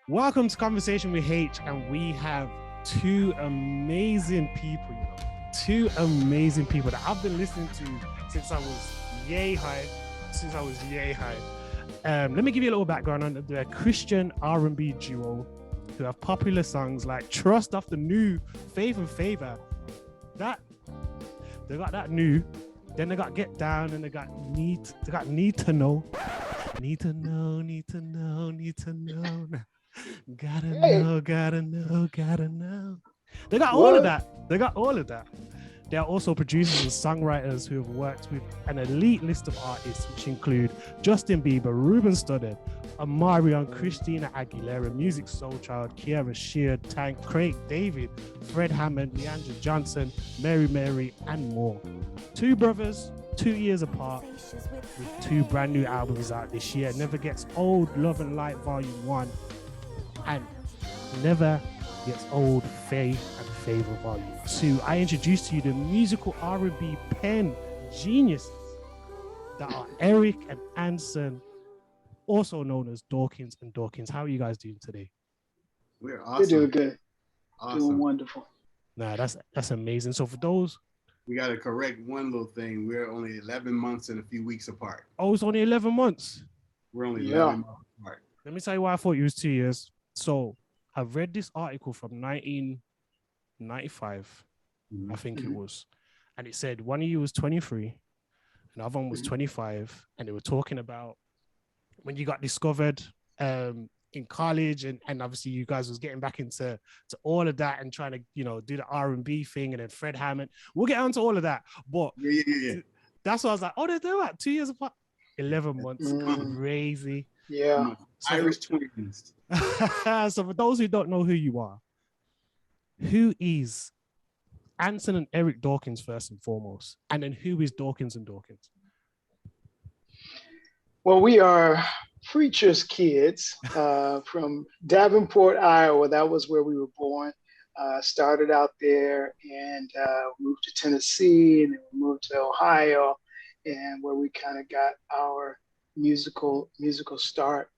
Welcome to Conversation with Haych, and we have two amazing people, two amazing people that I've been listening to since I was yay high. Let me give you a little background on the Christian R&B duo who have popular songs like Trust Off the New, Faith and Favor. They got that new, then they got Get Down, and they got Need to Know. Need to know. Gotta know. They got all of that. They are also producers and songwriters who have worked with an elite list of artists, which include Justin Bieber, Ruben Studdard, Omarion, Christina Aguilera, Music Soul Child, Kiara Sheard, Tank, Craig David, Fred Hammond, Leandra Johnson, Mary, and more. Two brothers, 2 years apart, with two brand new albums out this year. Never Gets Old, Love and Light Volume 1, and Never Gets Old, Faith and Favor Volume 2. I introduced to you the musical R&B pen geniuses that are Eric and Anson, also known as Dawkins and Dawkins. How are you guys doing today? We're awesome. We're doing good. Awesome. Doing wonderful. Nah, that's amazing. So for those, we got to correct one little thing. We're only 11 months and a few weeks apart. Oh, it's only 11 months? We're only 11 months apart. Let me tell you why I thought it was 2 years. So I've read this article from 1995, I think it was. And it said one of you was 23, and the other one was 25. And they were talking about when you got discovered in college, and obviously you guys was getting back into all of that and trying to, do the R&B thing, and then Fred Hammond. We'll get onto all of that. But that's why I was like, oh, they're about 2 years apart. 11 months. Crazy. Yeah. Irish twins. So for those who don't know who you are, who is Anson and Eric Dawkins first and foremost? And then who is Dawkins and Dawkins? Well, we are preacher's kids from Davenport, Iowa. That was where we were born. Started out there and moved to Tennessee, and then we moved to Ohio, and where we kind of got our musical start.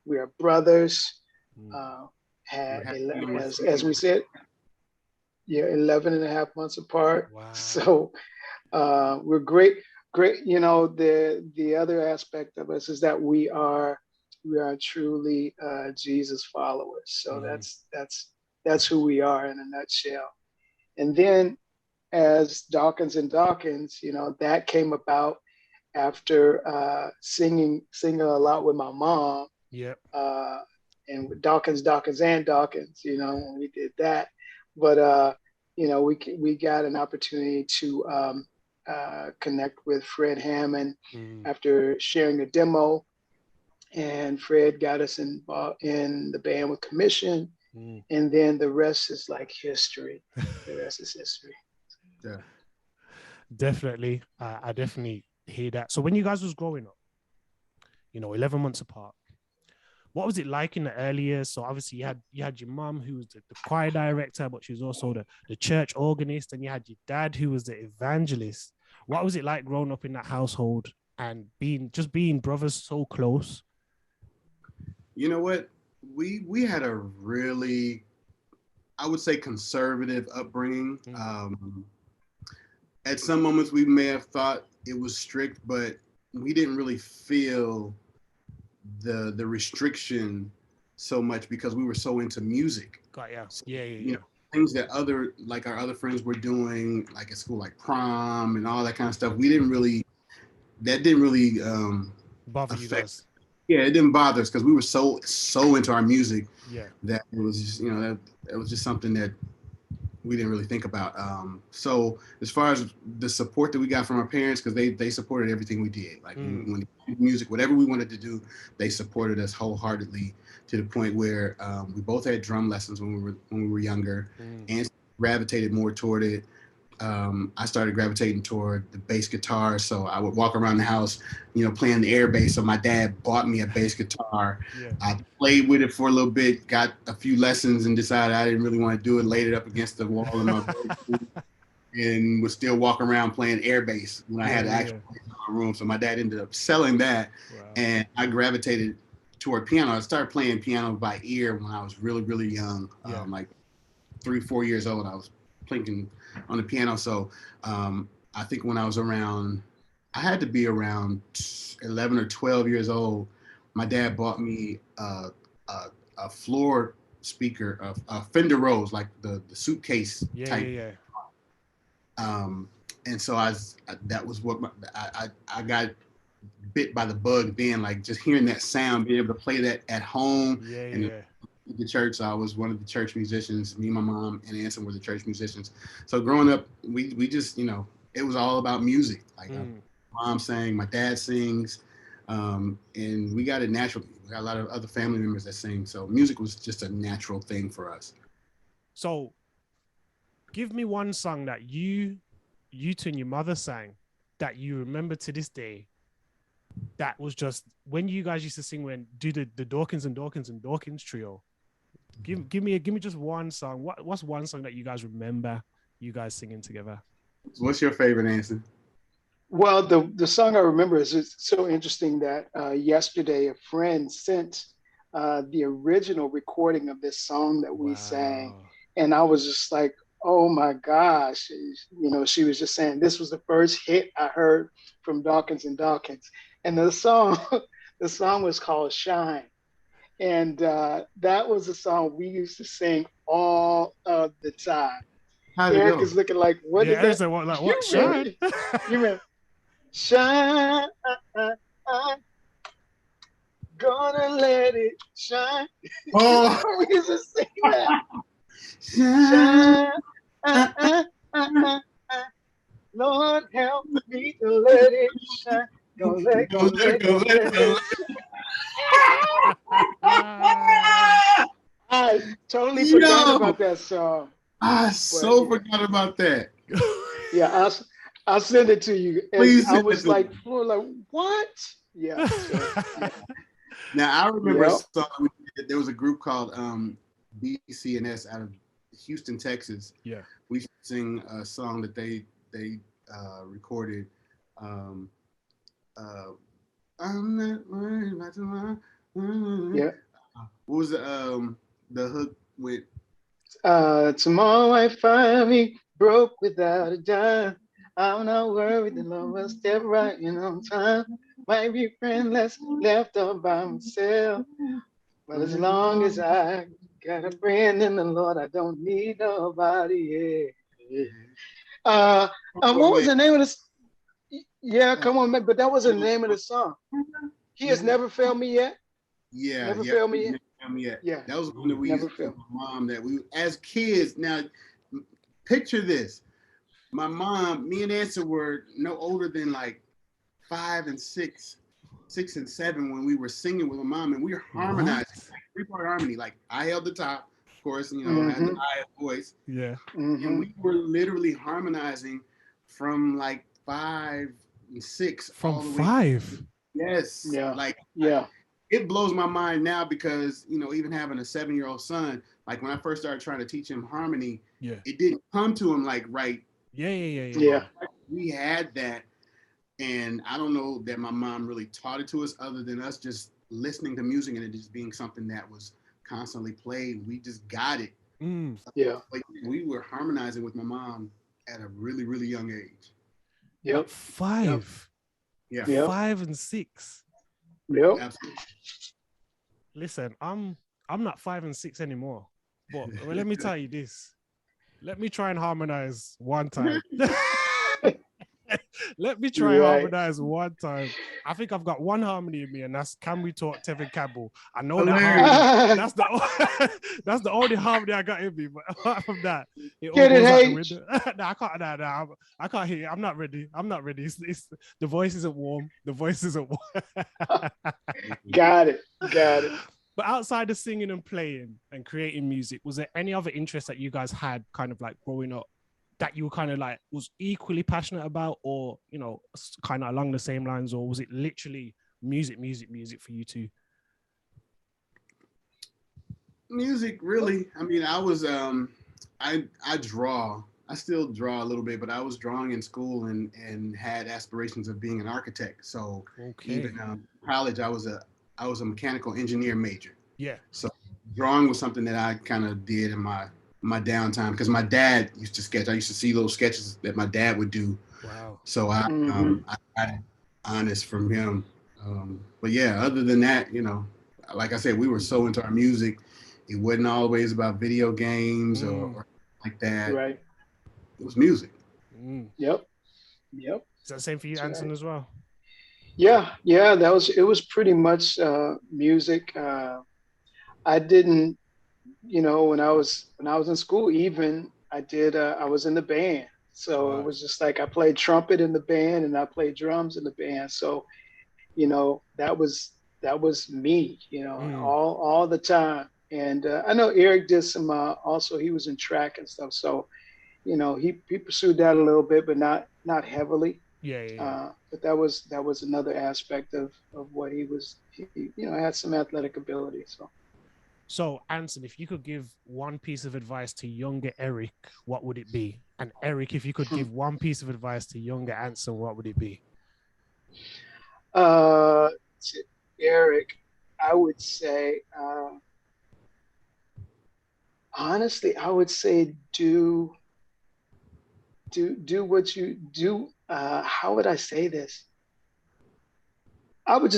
We are brothers. Had as we said, 11 and a half months apart. Wow. So we're great. The other aspect of us is that we are truly Jesus followers. So that's who we are in a nutshell. And then as Dawkins and Dawkins, that came about after singing a lot with my mom. Yep. And with Dawkins and Dawkins, when we did that. But we got an opportunity to connect with Fred Hammond after sharing a demo, and Fred got us involved in the band with Commission, and then the rest is like history. The rest is history. Yeah, definitely. I definitely hear that. So when you guys was growing up, 11 months apart, what was it like in the early years? So obviously you had your mom, who was the choir director, but she was also the church organist, and you had your dad, who was the evangelist. What was it like growing up in that household and being brothers so close? You know what? We had a really, I would say, conservative upbringing. At some moments we may have thought it was strict, but we didn't really feel the restriction so much because we were so into music. Yeah. Things that our other friends were doing, like at school, like prom and all that kind of stuff. That didn't really bother you guys. Yeah, it didn't bother us because we were so into our music. Yeah. That it was just, that was just something that we didn't really think about. So as far as the support that we got from our parents, because they supported everything we did. Like when music, whatever we wanted to do, they supported us wholeheartedly to the point where we both had drum lessons when we were younger, and gravitated more toward it. I started gravitating toward the bass guitar, so I would walk around the house, playing the air bass. So my dad bought me a bass guitar. Yeah. I played with it for a little bit, got a few lessons, and decided I didn't really want to do it. Laid it up against the wall in my bedroom, and would still walk around playing air bass when I had actual bass in my room. So my dad ended up selling that, and I gravitated toward piano. I started playing piano by ear when I was really, really young, like 3-4 years old. I was playing on the piano. So I think when I was around, I had to be around 11 or 12 years old. My dad bought me a floor speaker, a Fender Rose, like the suitcase type. And so that was what I got bit by the bug then, like just hearing that sound, being able to play that at home. The church. I was one of the church musicians. Me, my mom, and Anson were the church musicians. So growing up, we just, it was all about music. Like mom sang, my dad sings, and we got it naturally. We got a lot of other family members that sing. So music was just a natural thing for us. So give me one song that you two and your mother sang that you remember to this day. That was just when you guys used to sing, do the Dawkins and Dawkins and Dawkins trio. Give me just one song. What's one song that you guys remember you guys singing together? What's your favorite, Anson? Well, the song I remember is it's so interesting that yesterday a friend sent the original recording of this song that we sang, and I was just like, oh my gosh, she was just saying this was the first hit I heard from Dawkins and Dawkins, and the song was called Shine. And that was a song we used to sing all of the time. Eric is looking like, what is that? What? Shine? You remember? Shine, gonna let it shine. Oh, we used to sing that. Shine, Lord help me to let it shine. Go let it shine. I totally forgot about that song. I forgot about that. Yeah, I'll send it to you. And Please. I was like, what? Yeah. Now I remember a song there was a group called BCNS out of Houston, Texas. Yeah. We used to sing a song that they recorded. I'm not worried about tomorrow. Yeah. What was the hook with? Tomorrow I find me broke without a dime. I'm not worried, the Lord will step right in on time. Might be friendless, left all by myself. But as long as I got a friend in the Lord, I don't need nobody. What was the name of this? Yeah, come on, man. But that was the name of the song. He has never failed me yet. Yeah, never failed me yet. Yeah, that was one that we used to tell my mom that we, as kids. Now, picture this: my mom, me and Anson were no older than like 5 and 6, 6 and 7 when we were singing with my mom, and we were harmonizing, like 3-part harmony. Like I held the top, of course, I had the high voice. Yeah, and we were literally harmonizing from like 5 and 6 from all the 5. Way. Yes. Yeah. Like yeah. It blows my mind now because, even having a 7-year-old son, like when I first started trying to teach him harmony, it didn't come to him like right. Yeah. We had that. And I don't know that my mom really taught it to us other than us just listening to music and it just being something that was constantly played. We just got it. Yeah. Like we were harmonizing with my mom at a really, really young age. Yep. 5. Yeah. 5 and 6. Yep. Absolutely. Listen, I'm not 5 and 6 anymore. But let me tell you this. Let me try and harmonize one time. Let me try and harmonize one time. I think I've got one harmony in me, and that's "Can We Talk Tevin Campbell." I know that harmony. That's the only harmony I got in me. But apart from that, it all goes out the window. No, I can't. No, I can't hear it. I'm not ready. It's the voice isn't warm. The voice isn't warm. Got it. But outside of singing and playing and creating music, was there any other interest that you guys had kind of like growing up that you were kind of like was equally passionate about, or, kind of along the same lines, or was it literally music for you two? Music, really. I mean, I was, I draw. I still draw a little bit, but I was drawing in school and had aspirations of being an architect. So even college, I was I was a mechanical engineer major. Yeah. So drawing was something that I kind of did in my downtime because my dad used to sketch. I used to see those sketches that my dad would do. Wow. So I got it honest from him. But yeah, other than that, like I said, we were so into our music. It wasn't always about video games or like that. Right. It was music. Yep. Yep. Is that the same for you, That's Anson, right. as well? Yeah. Yeah. It was pretty much music. I didn't, when I was in school, even I was in the band. So it Right. was just like I played trumpet in the band and I played drums in the band. So, that was me, all the time. And I know Eric did some also he was in track and stuff. So, he pursued that a little bit, but not heavily. Yeah. But that was another aspect of what he was. He had some athletic ability. So, Anson, if you could give one piece of advice to younger Eric, what would it be? And Eric, if you could give one piece of advice to younger Anson, what would it be? To Eric, I would say, honestly, I would say do what you do. How would I say this? I would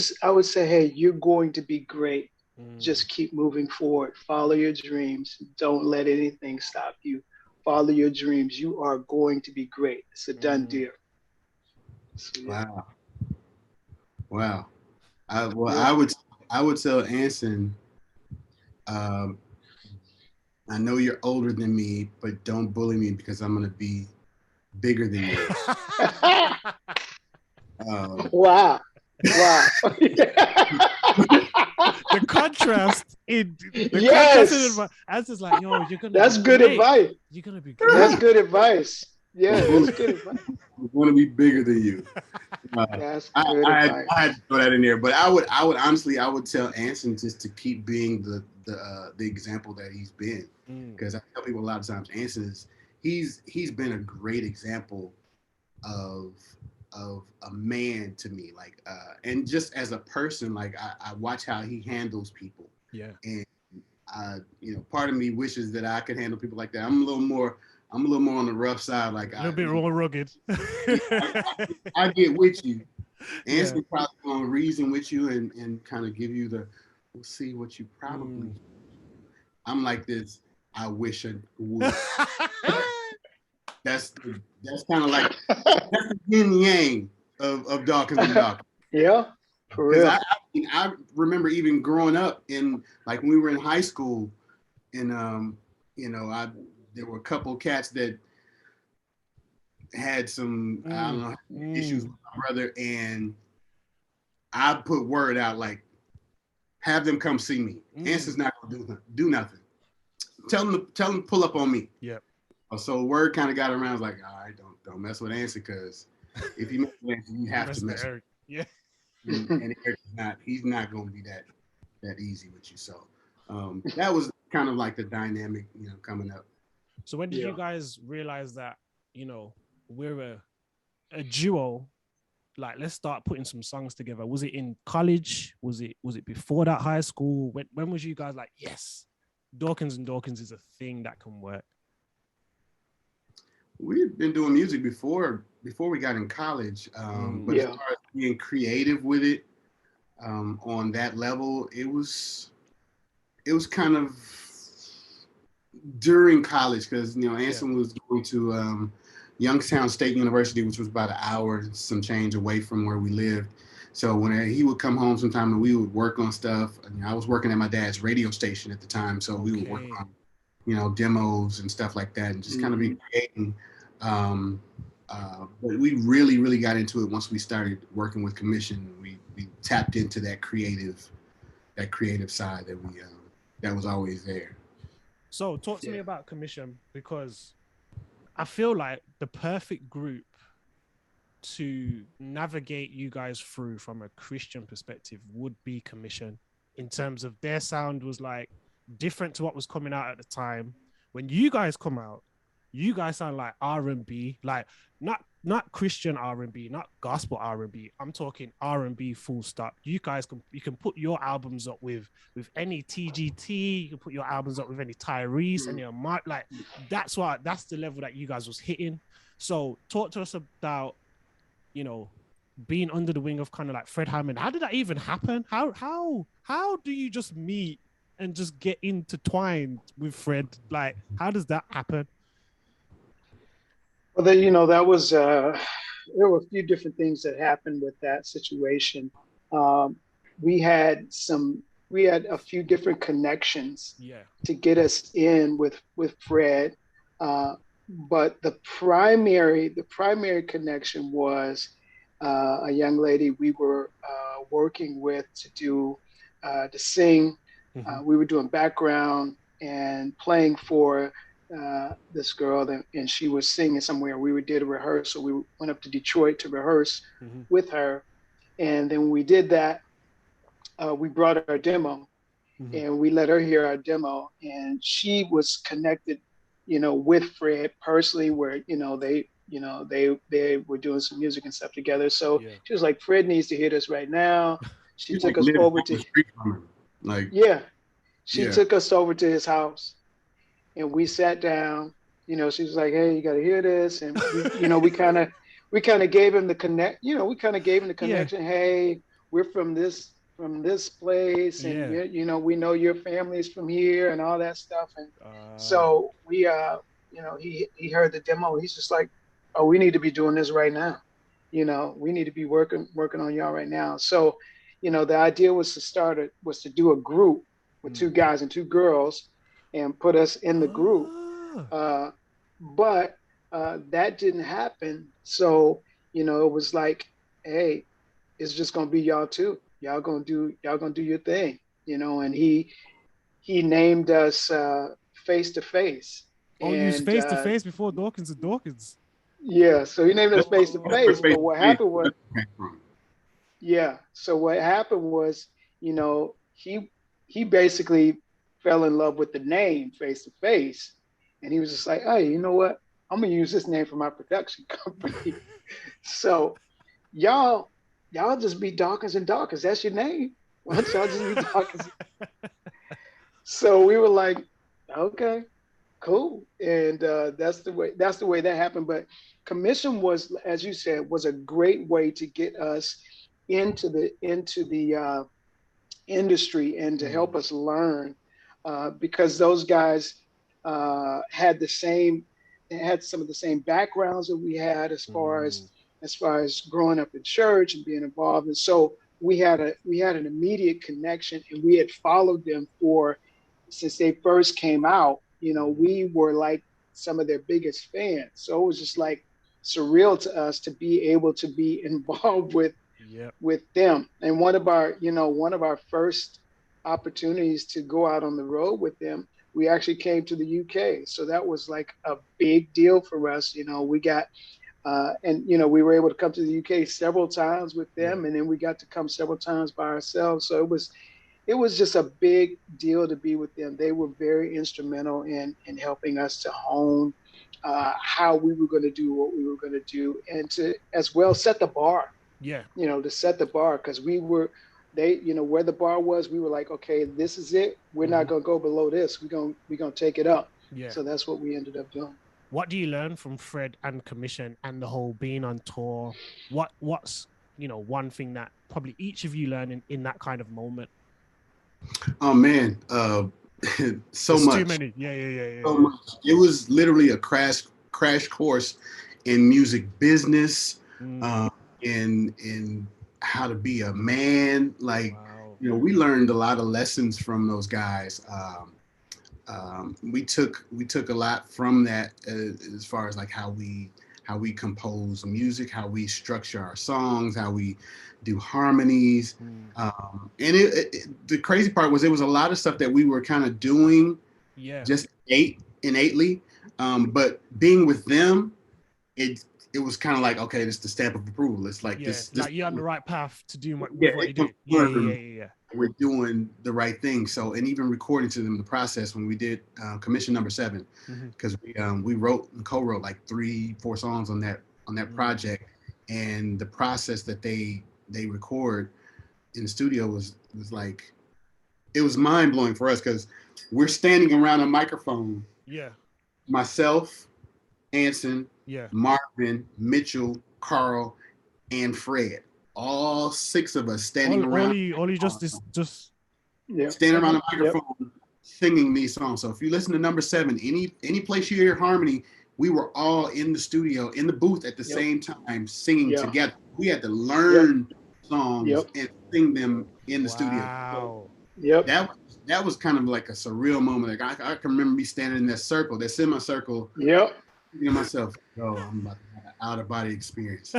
say, hey, you're going to be great. Just keep moving forward. Follow your dreams. Don't let anything stop you. Follow your dreams. You are going to be great. It's a done deal. So, yeah. Wow. I I would tell Anson, I know you're older than me, but don't bully me because I'm gonna be bigger than you. Wow. The contrast in yes. As is like, yo, you're gonna. That's good advice. You're gonna be great. That's good advice. Yeah, that's good advice. I'm gonna be bigger than you. That's good advice. I had to throw that in there, but I would honestly tell Anson just to keep being the example that he's been, because I tell people a lot of times Anson he's been a great example of a man to me, like and just as a person, like I watch how he handles people. Yeah. And part of me wishes that I could handle people like that. I'm a little more on the rough side, like a little bit more rugged. I get with you. Anson probably gonna reason with you and kind of give you we'll see what you probably do. I'm like this, I wish I would. That's kind of like that's the yin yang of Dawkins and Dawkins. Yeah, for real. I remember even growing up in, like, when we were in high school, and there were a couple cats that had some I don't know issues with my brother, and I put word out like, have them come see me. Anson's not gonna do nothing. Tell them to pull up on me. Yep. So word kind of got around, like, all right, don't mess with Anson, because if you mess with Anson, you have to mess with Eric. Yeah. And he's not going to be that easy with you. So that was kind of like the dynamic, coming up. So when did you guys realize that, we're a duo? Like, let's start putting some songs together. Was it in college? Was it before that, high school? When was you guys like, yes, Dawkins and Dawkins is a thing that can work? We've been doing music before we got in college, but as far as being creative with it, on that level, it was kind of during college, because Anson was going to Youngstown State University, which was about an hour and some change away from where we lived. So when he would come home sometime and we would work on stuff, I was working at my dad's radio station at the time, so we would work on demos and stuff like that, and just kind of be creating. But we really, really got into it once we started working with commission. We tapped into that creative side that was always there. So talk to me about commission, because I feel like the perfect group to navigate you guys through from a Christian perspective would be commission, in terms of their sound was like different to what was coming out at the time. When you guys come out, you guys sound like R&B, like not Christian R&B, not gospel R&B. I'm talking R&B full stop. You can put your albums up with any TGT. You can put your albums up with any Tyrese, any Mark. Like that's the level that you guys was hitting. So talk to us about, being under the wing of kind of like Fred Hammond. How did that even happen? How do you just meet and just get intertwined with Fred? Like, how does that happen? Well, then, that was, there were a few different things that happened with that situation. We had a few different connections to get us in with Fred. But the primary connection was a young lady we were working with to sing. We were doing background and playing for this girl, and she was singing somewhere. We did a rehearsal. We went up to Detroit to rehearse with her, and then when we did that, we brought our demo, and we let her hear our demo, and she was connected, with Fred personally, where they were doing some music and stuff together. So she was like, "Fred needs to hear this right now." She took us over to took us over to his house. And we sat down, she was like, "Hey, you got to hear this." And we kind of gave him the connection. Hey, we're from this place, and we know your family's from here and all that stuff. And so we, he heard the demo. He's just like, "Oh, we need to be doing this right now. We need to be working on y'all right now." So, the idea was to do a group with 2 guys and 2 girls, and put us in the group. But that didn't happen. So, it was like, hey, it's just gonna be y'all 2. Y'all gonna do your thing, and he named us Face to Face. Oh, you used Face to Face before Dawkins and Dawkins. Yeah, so he named us Face to Face. But what happened was, so what happened was, he basically fell in love with the name Face to Face, and he was just like, "Hey, you know what? I'm gonna use this name for my production company." So y'all just be Dawkins and Dawkins. That's your name. Why don't y'all just be Dawkins? So we were like, "Okay, cool." And that's the way that happened. But commission was, as you said, was a great way to get us into the industry and to help us learn. Because those guys had some of the same backgrounds that we had as far as growing up in church and being involved, and so we had an immediate connection, and we had followed them since they first came out. We were like some of their biggest fans, so it was just like surreal to us to be able to be involved with them. And one of our first opportunities to go out on the road with them, we actually came to the UK. So that was like a big deal for us. We got, we were able to come to the UK several times with them, and then we got to come several times by ourselves. So it was just a big deal to be with them. They were very instrumental in helping us to hone how we were going to do what we were going to do, and to as well set the bar. To set the bar, because where the bar was, we were like, okay, this is it. We're not going to go below this. We're going to take it up. So that's what we ended up doing. What do you learn from Fred and commission and the whole being on tour? What's one thing that probably each of you learn in that kind of moment? Oh man, so much. Too many. Yeah. So much. It was literally a crash course in music business, in how to be a man. Like, we learned a lot of lessons from those guys. We took a lot from that as far as like how we compose music, how we structure our songs, how we do harmonies. And the crazy part was, it was a lot of stuff that we were kind of doing just innately. But being with them, it was kind of like, okay, this is the stamp of approval. It's like this like you're on the right path to do what you do. Yeah. we're doing the right thing. So, and even recording to them the process when we did commission number 7, because we wrote and co-wrote like 3-4 songs on that project, and the process that they record in the studio was like, it was mind blowing for us because we're standing around a microphone. Yeah. Myself, Anson, yeah, Marvin, Mitchell, Carl, and Fred. All 6 of us standing around. Only just standing around a microphone singing these songs. So if you listen to number 7, any place you hear harmony, we were all in the studio, in the booth at the same time, singing together. We had to learn songs and sing them in the studio. Wow. That was kind of like a surreal moment. Like I can remember me standing in that circle, that semicircle. Thinking to myself, oh, I'm about to have an out of body experience.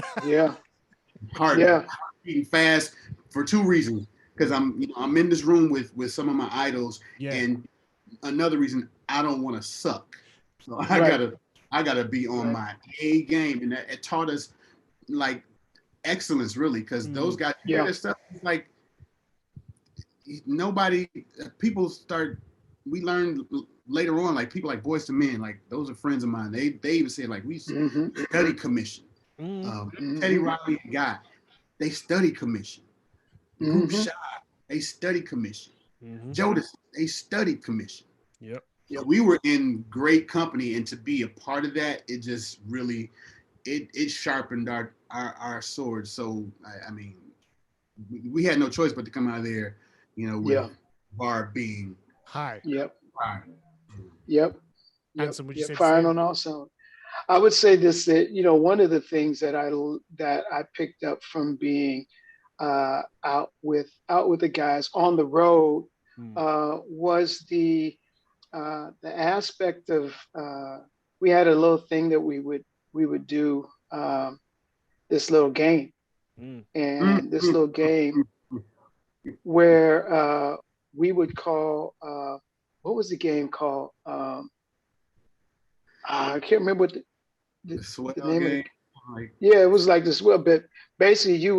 Heart beating fast for 2 reasons. Because I'm in this room with some of my idols, and another reason, I don't want to suck. So I gotta be on my A game, and it taught us like excellence, really, because those guys hear that stuff. It's like we learned later on, like people like Boyz II Men, like those are friends of mine. They even said like we study commission. Teddy Riley and Guy, they study commission. Group Shot, they study commission. Jodeci, they studied commission. We were in great company, and to be a part of that, it just really it sharpened our swords. So I mean, we had no choice but to come out of there, with bar being high. Anson, would you say firing on all cylinders? I would say this, that one of the things that I picked up from being out with the guys on the road was the aspect of we had a little thing that we would do, this little game, and this little game where we would call what was the game called? I can't remember what the name of it. Yeah, it was like this. Well, but basically, it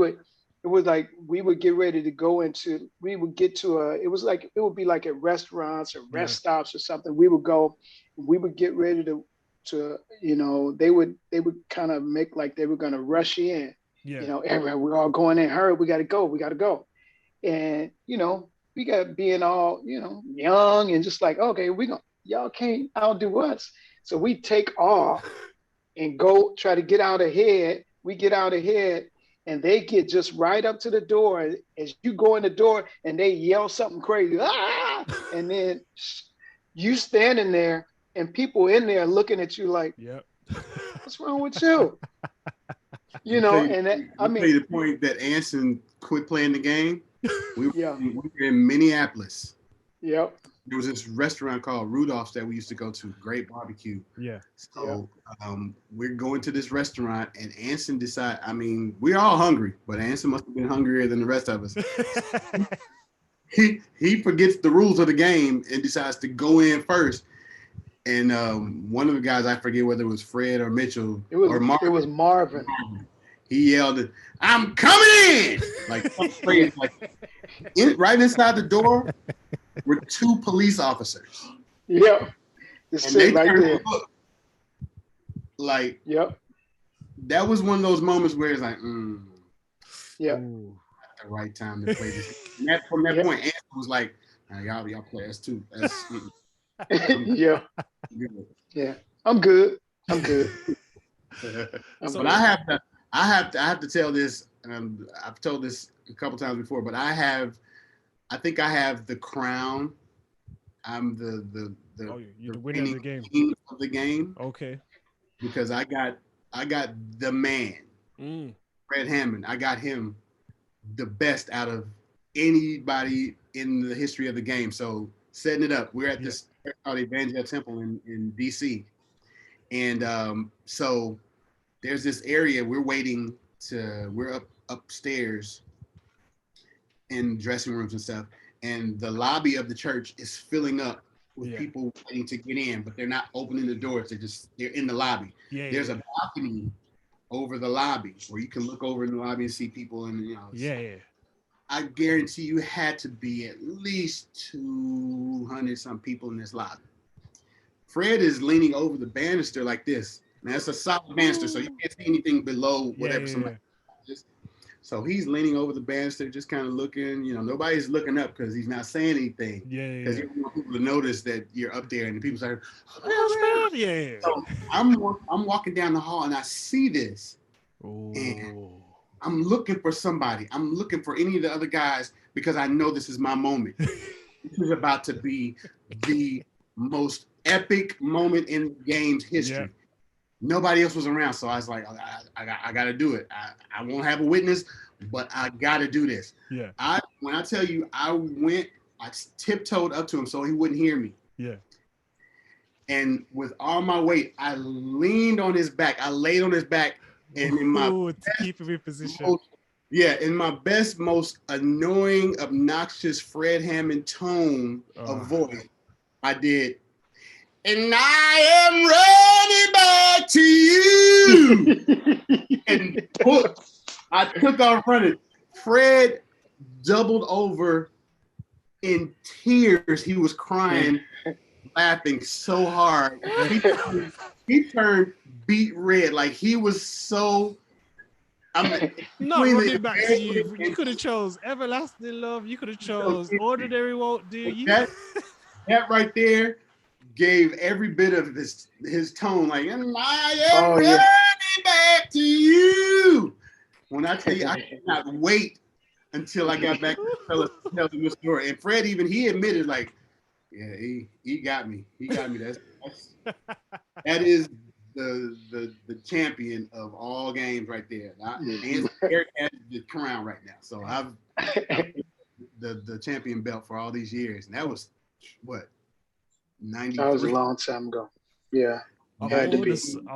was like we would get ready to go into. We would get to it would be like at restaurants or rest stops or something. We would go. We would get ready to they would kind of make like they were going to rush in. Everybody, we're all going in. Hurry, we got to go. And we got being all young and just like, okay, y'all can't outdo us. So we take off and go try to get out ahead. We get out ahead, and they get just right up to the door. As you go in the door, and they yell something crazy, and then you standing there, and people in there looking at you like, what's wrong with you? And that, I mean, the point that Anson quit playing the game. We were in Minneapolis. There was this restaurant called Rudolph's that we used to go to. Great barbecue. So we're going to this restaurant, and Anson decided. I mean, we're all hungry, but Anson must have been hungrier than the rest of us. He forgets the rules of the game and decides to go in first. And one of the guys, I forget whether it was Fred or Mitchell or Marvin. It was Marvin. He yelled, "I'm coming in!" Like crazy, right inside the door were 2 police officers. And they right there. Like, that was one of those moments where it's like, at the right time to play this. And from that point, Anson was like, y'all play us too. I'm good. But I have to tell this, and I've told this a couple times before, but I think I have the crown. I'm the winner of the game. King of the game. Okay. Because I got the man, Fred Hammond. I got him the best out of anybody in the history of the game. So setting it up, we're at this called Evangel Temple in DC, and so there's this area we're upstairs in dressing rooms and stuff, and the lobby of the church is filling up with people waiting to get in, but they're not opening the doors. They're in the lobby. There's a balcony over the lobby where you can look over in the lobby and see people, and I guarantee you had to be at least 200 some people in this lobby. Fred is leaning over the banister like this. Now it's a solid banister, so you can't see anything below whatever somebody is. So he's leaning over the banister, just kind of looking. You know, nobody's looking up because he's not saying anything. Because you want people to notice that you're up there, and the people say, "Oh, Fred!" So I'm walking down the hall, and I see this, and I'm looking for somebody. I'm looking for any of the other guys because I know this is my moment. This is about to be the most epic moment in the game's history. Yep. Nobody else was around, so I was like, I got to do it. I won't have a witness, but I got to do this. Yeah. When I tell you, I tiptoed up to him so he wouldn't hear me. Yeah. And with all my weight, I leaned on his back. I laid on his back, and in my to keep him in position. In my best, most annoying, obnoxious Fred Hammond tone of voice, I did. And I am running back to you. And I took off running. Fred doubled over in tears. He was crying, laughing so hard. He turned beet red. Like he was so. Not running back to you. You could have chose Everlasting Love. You could have chose Ordinary Won't Do. That right there gave every bit of his tone, like, and I am running back to you. When I tell you, I could not wait until I got back to tell the story. And Fred, even he admitted, like, yeah, he got me. He got me. That is the champion of all games right there. Eric has the crown right now. So I've the champion belt for all these years. And that was what? 93. That was a long time ago. Yeah. Of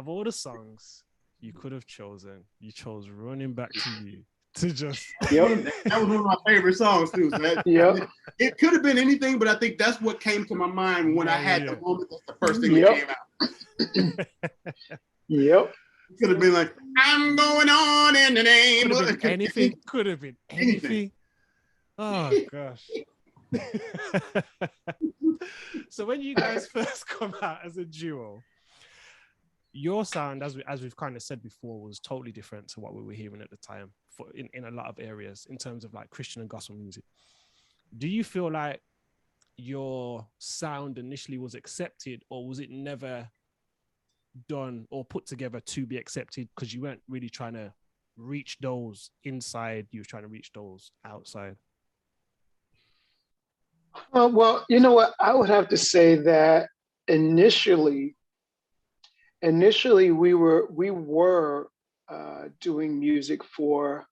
all the songs you could have chosen, you chose Running Back to You to just. Yep. That was one of my favorite songs too. So it could have been anything, but I think that's what came to my mind when I had the moment. That's the first thing that came out. Yep. It could have been like, I'm going on in the name of anything. Could have been anything. Oh gosh. So when you guys first come out as a duo, your sound, as we've kind of said before, was totally different to what we were hearing at the time in a lot of areas in terms of like Christian and gospel music. Do you feel like your sound initially was accepted, or was it never done or put together to be accepted because you weren't really trying to reach those inside, you were trying to reach those outside? Well, you know what? I would have to say that initially we were doing music for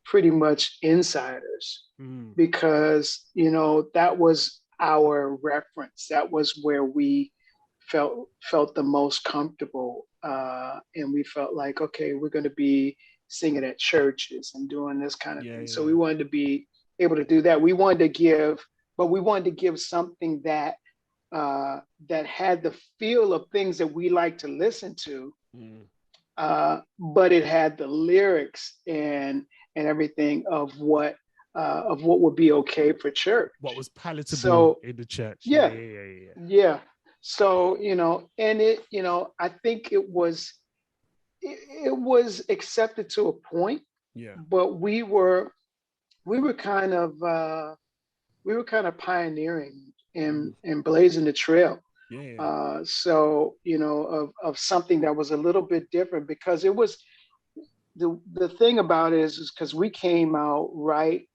pretty much insiders because, you know, that was our reference. That was where we felt the most comfortable. And we felt like, okay, we're going to be singing at churches and doing this kind of thing. So we wanted to be able to do that. We wanted to give something that that had the feel of things that we like to listen to, but it had the lyrics and everything of what would be okay for church. What was palatable in the church. Yeah. So, you know, and it, you know, I think it was accepted to a point. Yeah. But we were kind of pioneering and blazing the trail. So, you know, of something that was a little bit different, because it was the thing about it is because we came out right.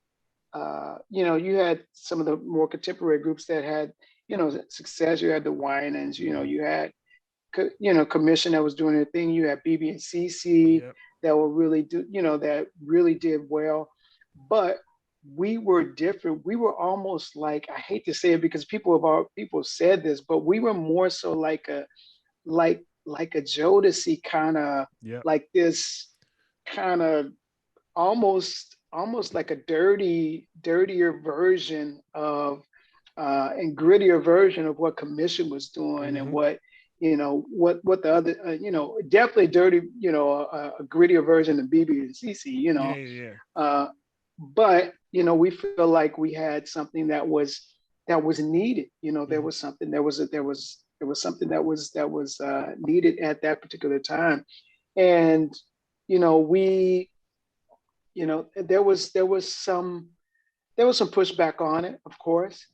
You know, you had some of the more contemporary groups that had, you know, success. You had the Winans, you know, you had, you know, Commission that was doing their thing. You had BB and CC that were really that really did well. But we were different. We were almost like, I hate to say it because people said this, but we were more so like a Jodeci kind of, like this kind of almost like a dirtier version of and grittier version of what Commission was doing, and what, you know, what the other, you know, definitely dirty, you know, a grittier version of BB and CC, you know. But we feel like we had something that was needed. There was something something that was needed at that particular time, and we there was some pushback on it, of course,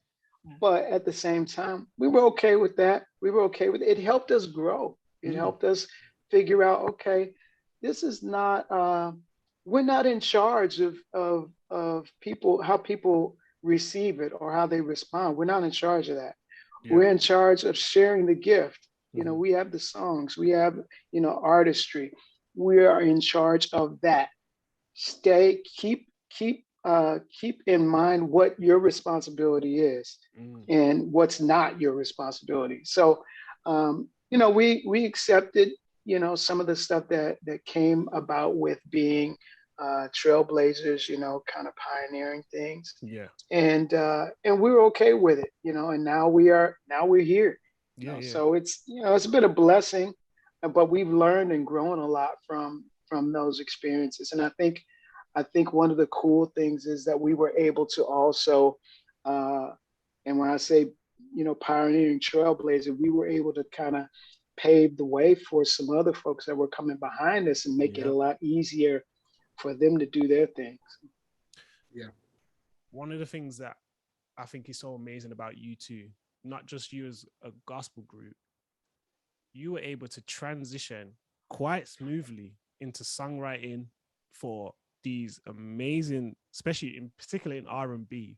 but at the same time, we were okay with that. We were okay with it. It helped us grow. It helped us figure out, okay, this is not, we're not in charge of people, how people receive it or how they respond. We're not in charge of that. Yeah. We're in charge of sharing the gift. We have the songs, we have, artistry. We are in charge of that. Keep in mind what your responsibility is and what's not your responsibility. So, we accepted, some of the stuff that came about with being trailblazers, kind of pioneering things. Yeah. And we were okay with it, and now we're here. Yeah. So it's, it's been a blessing, but we've learned and grown a lot from those experiences. And I think one of the cool things is that we were able to also, and when I say, pioneering trailblazer, we were able to kind of pave the way for some other folks that were coming behind us and make it a lot easier for them to do their things. Yeah. One of the things that I think is so amazing about you two, not just you as a gospel group, you were able to transition quite smoothly into songwriting for these amazing, especially in particular in R&B,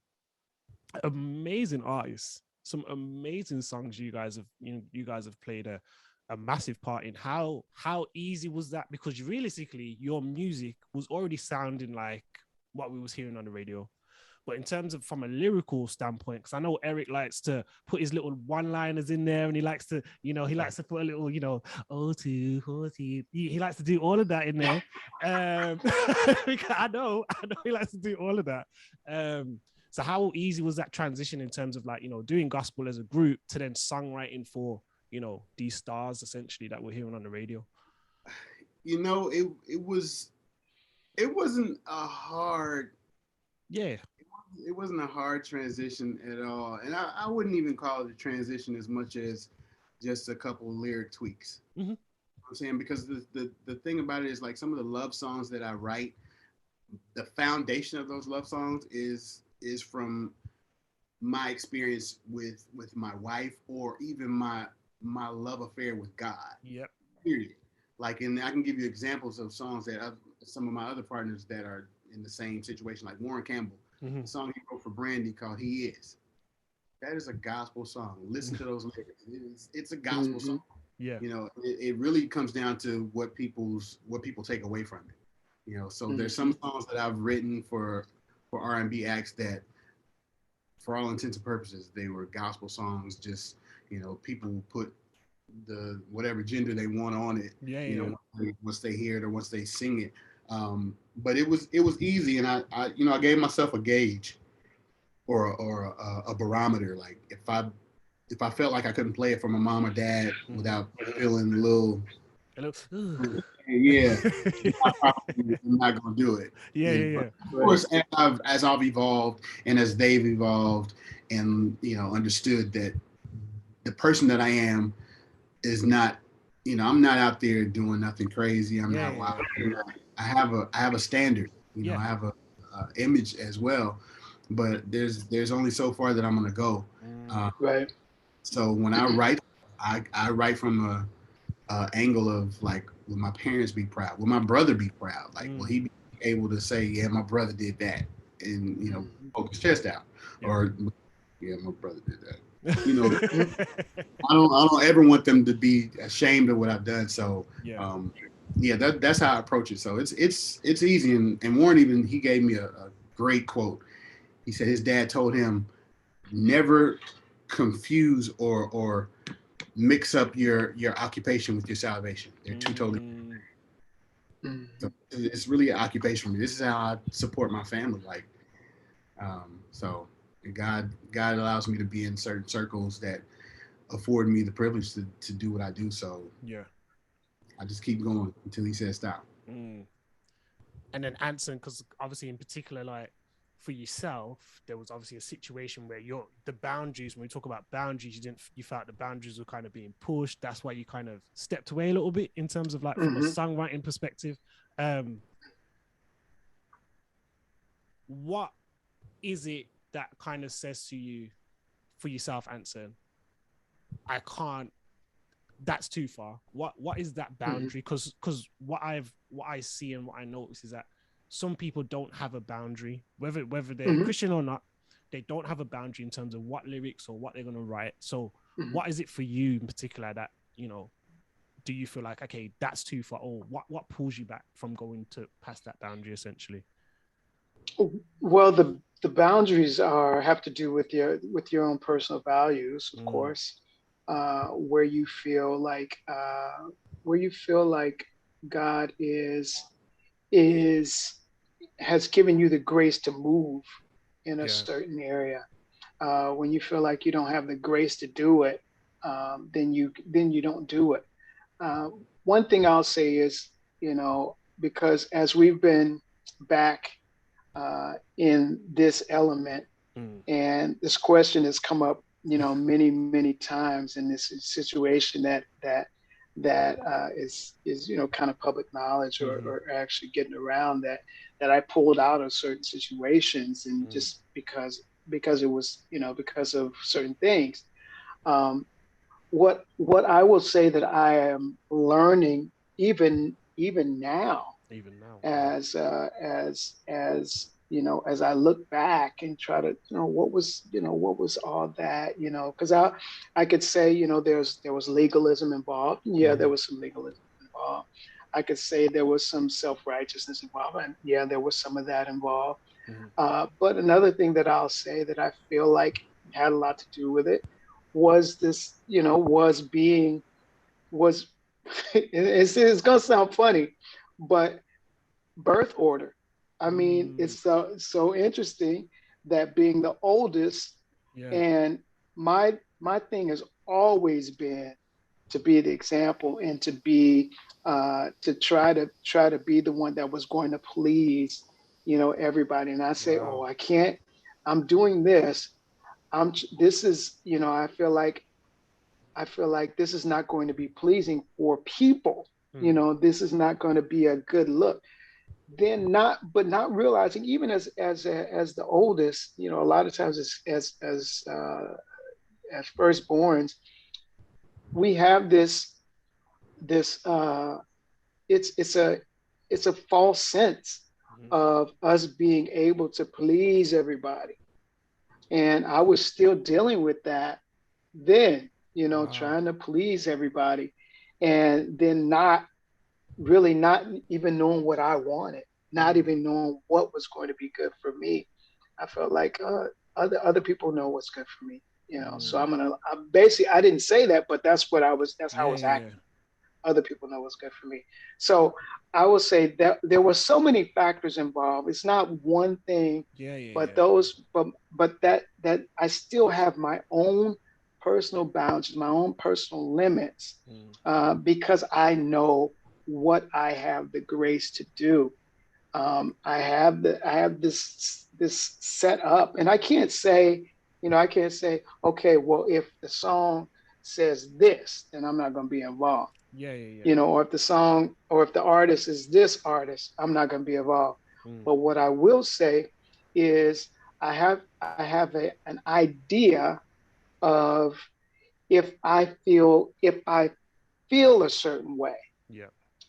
amazing artists, some amazing songs you guys have played a massive part in. How easy was that? Because realistically, your music was already sounding like what we was hearing on the radio. But in terms of from a lyrical standpoint, because I know Eric likes to put his little one-liners in there, and he likes to, he likes to put a little, he likes to do all of that in there. I know he likes to do all of that. So how easy was that transition in terms of doing gospel as a group to then songwriting for, these stars essentially that we're hearing on the radio? It wasn't a hard. Yeah. It wasn't a hard transition at all. And I wouldn't even call it a transition as much as just a couple of lyric tweaks. Mm-hmm. You know what I'm saying? Because the thing about it is, like, some of the love songs that I write, the foundation of those love songs is from my experience with my wife, or even my love affair with God. Yep. Period. Like, and I can give you examples of songs that some of my other partners that are in the same situation, like Warren Campbell. Mm-hmm. The song he wrote for Brandy called "He Is." That is a gospel song. Listen to those lyrics. It's a gospel song. Yeah. It really comes down to what people take away from it. So there's some songs that I've written for R&B acts that, for all intents and purposes, they were gospel songs. Just, people put the whatever gender they want on it. Yeah. Once they hear it or once they sing it. But it was easy, and I gave myself a gauge or a barometer. Like, if I felt like I couldn't play it for my mom or dad without feeling a little, I'm not gonna do it. Yeah. Of course, as I've evolved and as they've evolved, and understood that the person that I am is not, I'm not out there doing nothing crazy. I'm not wild. I have a standard, I have a image as well, but there's only so far that I'm gonna go. Right. So when I write, I write from a angle of, like, will my parents be proud? Will my brother be proud? Like, will he be able to say, yeah, my brother did that, and poke his chest out, or yeah, my brother did that. I don't ever want them to be ashamed of what I've done. So that's how I approach it. So it's easy. And Warren, he gave me a great quote. He said his dad told him, never confuse or mix up your occupation with your salvation. They're two totally different. So it's really an occupation for me. This is how I support my family. Like, so God allows me to be in certain circles that afford me the privilege to do what I do. So I just keep going until he says stop. And then Anson, because obviously in particular, like, for yourself, there was obviously a situation where the boundaries, when we talk about boundaries, you felt the boundaries were kind of being pushed. That's why you kind of stepped away a little bit in terms of like from a songwriting perspective. What is it that kind of says to you for yourself, Anson, I can't, that's too far? What is that boundary? Because what I see and what I notice is that some people don't have a boundary, whether they're Christian or not. They don't have a boundary in terms of what lyrics or what they're going to write. So what is it for you in particular that, you know, do you feel like, okay, that's too far? Or what pulls you back from going to past that boundary essentially? Well, the boundaries have to do with your own personal values, of course, where you feel like God has given you the grace to move in a certain area. When you feel like you don't have the grace to do it, then you don't do it. One thing I'll say is, you know, because as we've been back in this element, and this question has come up, you know, many times in this situation that is you know, kind of public knowledge or actually getting around that I pulled out of certain situations, and just because it was, you know, because of certain things. What I will say that I am learning even now, as you know, as I look back and try to, you know, what was all that, you know, because I could say, you know, there was legalism involved. Yeah, there was some legalism involved. I could say there was some self-righteousness involved, and yeah, there was some of that involved. But another thing that I'll say that I feel like had a lot to do with it was this, you know, it's gonna sound funny, but birth order. I mean, it's so interesting that being the oldest, and my thing has always been to be the example and to be to try to be the one that was going to please, you know, everybody. And I say, oh, I can't. I'm doing this. This is, you know, I feel like this is not going to be pleasing for people. You know, this is not going to be a good look. Then not realizing, even as the oldest, you know, a lot of times as firstborns, we have this it's a false sense of us being able to please everybody. And I was still dealing with that then, you know, trying to please everybody, and then not even knowing what I wanted, not even knowing what was going to be good for me. I felt like other people know what's good for me, you know. So I didn't say that, but that's how I was acting. Other people know what's good for me. So I will say that there were so many factors involved. It's not one thing, but that I still have my own personal boundaries, my own personal limits, because I know what I have the grace to do. I have this set up, and I can't say, okay, well, if the song says this, then I'm not going to be involved. You know, or if the artist is this artist, I'm not going to be involved. But what I will say is I have an idea of if I feel a certain way,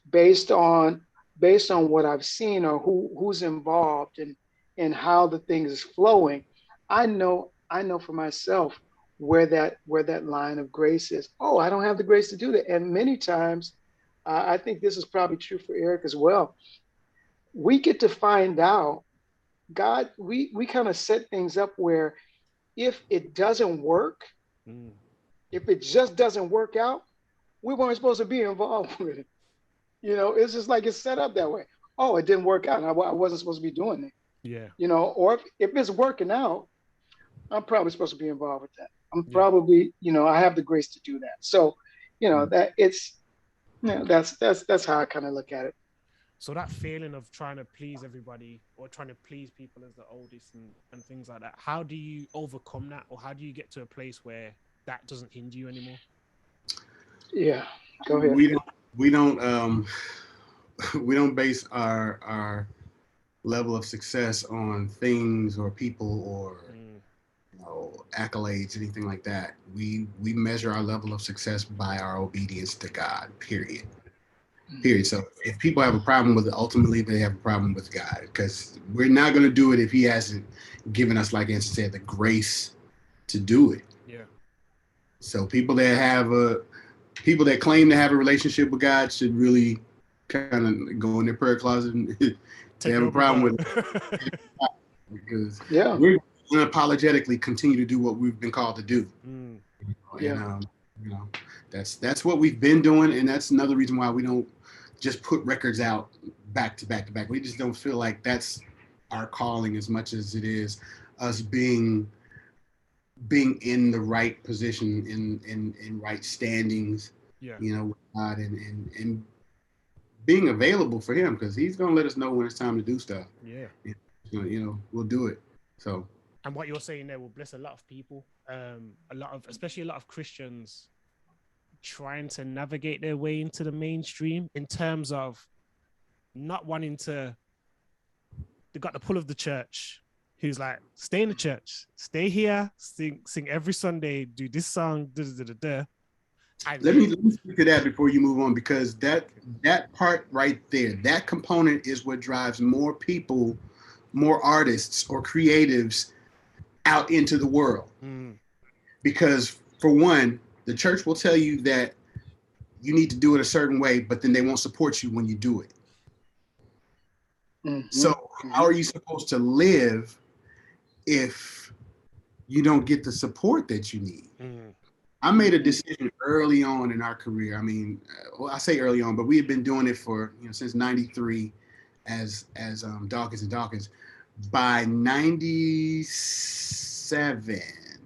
based on what I've seen or who's involved and how the thing is flowing, I know for myself where that line of grace is. Oh, I don't have the grace to do that. And many times, I think this is probably true for Eric as well. We get to find out, God, we kind of set things up where if it doesn't work, if it just doesn't work out, we weren't supposed to be involved with it. You know, it's just like it's set up that way. Oh, it didn't work out. I wasn't supposed to be doing it. Yeah. You know, or if it's working out, I'm probably supposed to be involved with that. I'm probably, you know, I have the grace to do that. So, you know, that it's, you know, that's how I kind of look at it. So that feeling of trying to please everybody or trying to please people as the oldest and things like that, how do you overcome that, or how do you get to a place where that doesn't hinder you anymore? Yeah, go ahead. We don't we don't base our level of success on things or people or accolades, anything like that. We measure our level of success by our obedience to God. Period. So if people have a problem with it, ultimately they have a problem with God, because we're not going to do it if He hasn't given us, like Anson said, the grace to do it. Yeah. So people that claim to have a relationship with God should really kind of go in their prayer closet and they have a problem with it, because we're unapologetically continue to do what we've been called to do. And that's what we've been doing, and that's another reason why we don't just put records out back to back to back. We just don't feel like that's our calling as much as it is us being in the right position, in right standings, with God, and being available for Him, because He's gonna let us know when it's time to do stuff. We'll do it. So, and what you're saying there will bless a lot of people, especially a lot of Christians trying to navigate their way into the mainstream in terms of not wanting to. They got the pull of the church, who's like, stay in the church, stay here, sing every Sunday, do this song, Let me speak to that before you move on, because that part right there, that component is what drives more people, more artists or creatives out into the world. Because for one, the church will tell you that you need to do it a certain way, but then they won't support you when you do it. So how are you supposed to live if you don't get the support that you need? I made a decision early on in our career. I mean, I say early on, but we had been doing it for since '93 as Dawkins and Dawkins. By 96,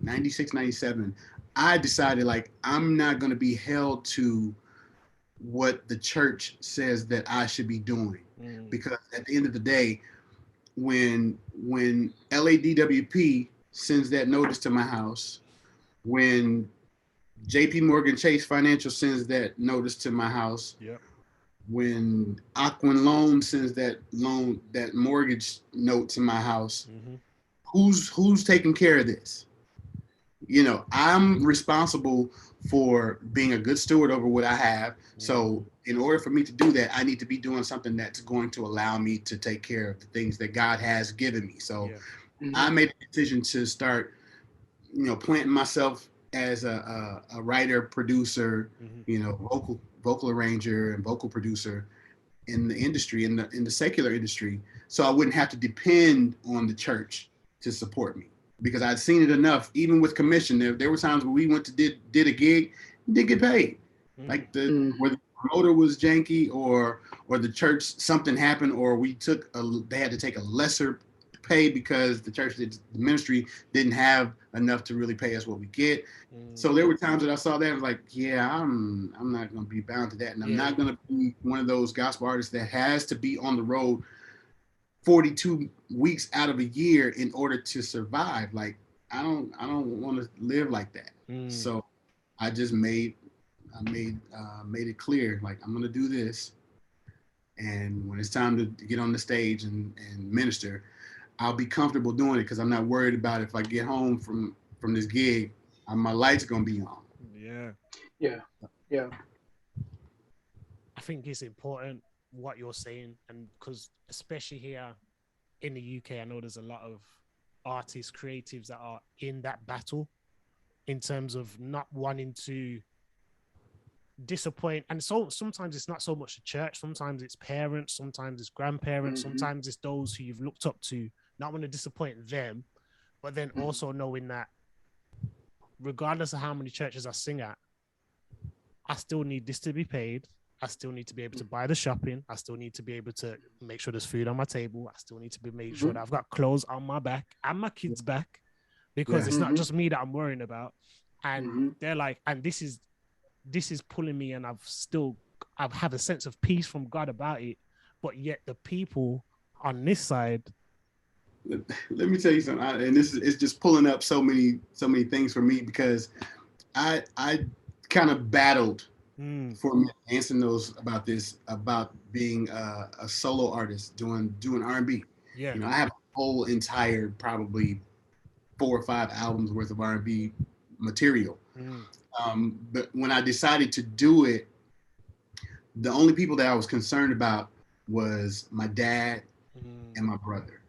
97, I decided, like, I'm not going to be held to what the church says that I should be doing. Because at the end of the day, when LADWP sends that notice to my house, when JP Morgan Chase Financial sends that notice to my house, when Aquin Loan sends that mortgage note to my house, who's taking care of this? I'm responsible for being a good steward over what I have. So in order for me to do that, I need to be doing something that's going to allow me to take care of the things that God has given me. So I made a decision to start, planting myself as a writer, producer, vocal arranger and vocal producer in the industry, in the secular industry, so I wouldn't have to depend on the church to support me, because I'd seen it enough. Even with commission, there were times where we went to did a gig, didn't get paid, like where the promoter was janky, or the church, something happened, or they had to take a lesser pay because the ministry didn't have enough to really pay us what we get. So there were times that I saw that, I was like, I'm not going to be bound to that, and I'm not going to be one of those gospel artists that has to be on the road 42 weeks out of a year in order to survive. Like, I don't want to live like that. So I just made it clear, like, I'm going to do this, and when it's time to get on the stage and minister, I'll be comfortable doing it, because I'm not worried about if I get home from this gig, my light's gonna be on. Yeah. I think it's important what you're saying, and because especially here in the UK, I know there's a lot of artists, creatives that are in that battle in terms of not wanting to disappoint. And so sometimes it's not so much the church, sometimes it's parents, sometimes it's grandparents, sometimes it's those who you've looked up to, not want to disappoint them, but then also knowing that regardless of how many churches I sing at, I still need this to be paid. I still need to be able to buy the shopping. I still need to be able to make sure there's food on my table. I still need to be making sure that I've got clothes on my back and my kids' back, because it's not just me that I'm worrying about. And they're like, and this is pulling me, and I have a sense of peace from God about it. but yet the people on this side. Let me tell you something, and this is it's just pulling up so many things for me because I kind of battled for me answering those about being a solo artist doing R&B. Yeah. You know, I have a whole entire probably 4 or 5 albums worth of R&B material. But when I decided to do it, the only people that I was concerned about was my dad and my brother.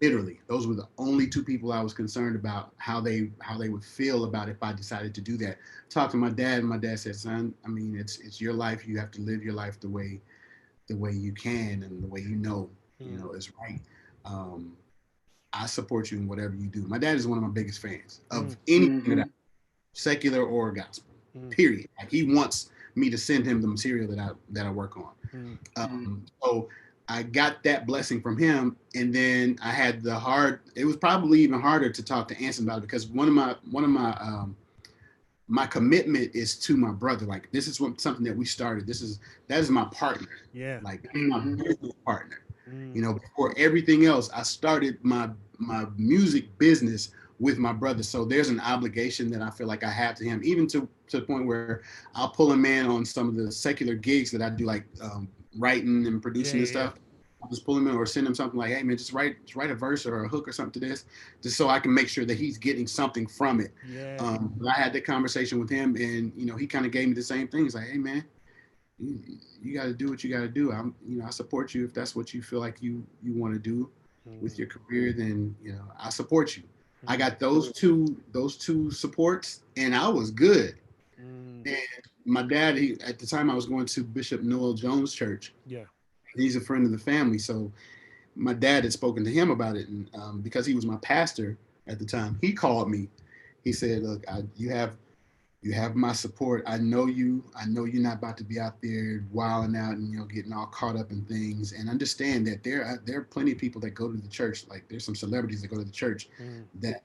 Literally, those were the only two people I was concerned about how they would feel about if I decided to do that. Talked to my dad, and my dad said, "Son, I mean, it's your life. You have to live your life the way you can and the way you know is right. I support you in whatever you do." My dad is one of my biggest fans of anything that secular or gospel. Period. Like he wants me to send him the material that I work on. So I got that blessing from him, and then I had it was probably even harder to talk to Anson about it because one of my my commitment is to my brother. Like this is something that we started. That is my partner. Yeah. Like my business partner. You know, before everything else, I started my music business with my brother. So there's an obligation that I feel like I have to him, even to the point where I'll pull him in on some of the secular gigs that I do, like writing and producing and stuff. I'll just pull him in or send him something like, "Hey man, just write a verse or a hook or something to this," just so I can make sure that he's getting something from it. But I had that conversation with him, and he kind of gave me the same thing. He's like, "Hey man, you got to do what you got to do. I support you if that's what you feel like you want to do with your career. Then I support you." I got those two supports, and I was good. And my dad, at the time I was going to Bishop Noel Jones Church. Yeah, he's a friend of the family, so my dad had spoken to him about it, and because he was my pastor at the time, he called me. He said, "Look, you have my support. I know you're not about to be out there wilding out and getting all caught up in things. And understand that there are plenty of people that go to the church. Like there's some celebrities that go to the church that